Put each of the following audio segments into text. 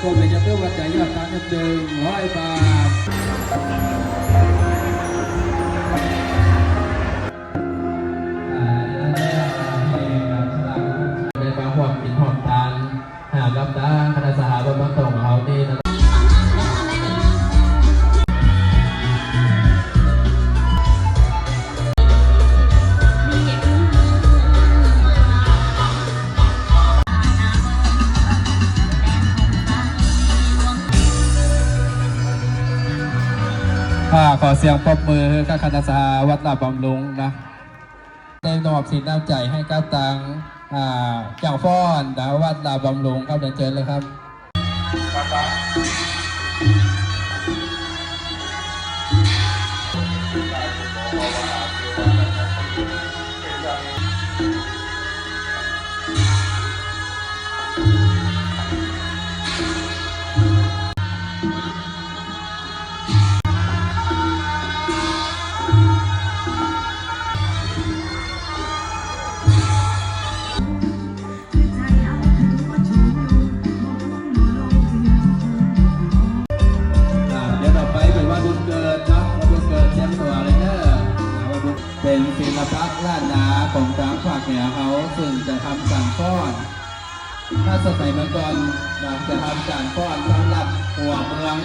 กรเป็นยาตื้อวัดใจยอดการเงิน100 บาทในบางหอมกินหอมตาลหารับตาคณะสหบำบัดตรงเขาดีนะขอเสียงปรบมือกับคณะสหวัดลาดบำรุงนะได้มอบสินน้ำใจให้กับทางเจ้าฟ้อนนะวัดลาดบำรุงครับเดินเชิญเลยครับเป็นศิลปะล้านนาของทางภาคเหนือเขาซึ่งจะทำการฟ้อนถ้าสมัยเมื่อก่อนจะทำการฟ้อนสำหรับหัวเมือง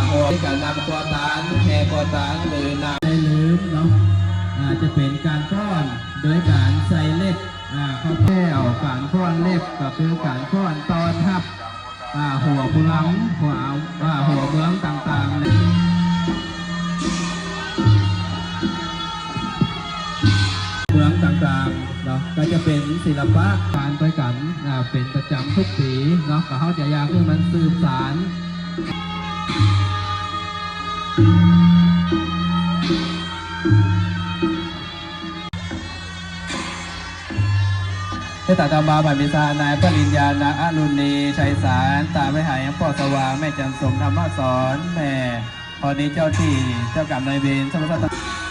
หัวที่การนำตัวตาลแห่ตัวตาลหรือนำได้ลืมเนาะจะเป็นการฟ้อนโดยการใส่เล็บเข้าแก้วการฟ้อนเล็บก็คือการฟ้อนตอนทับหัวเมืองหัวเมืองต่างๆเมืองต่างๆเนาะก็จะเป็นศิลปะการไปกันเป็นประจำทุกปีเนาะเขาจะอยากให้มันสืบสานเทศตามาบัณฑิตานายปริญญาณอรุณีชัยสารตาไม่หายพ่อสว่างแม่จันทร์สมธรรมสอนแม่พอนี้เจ้าที่เจ้ากรรมนายเวรสมศักดิ์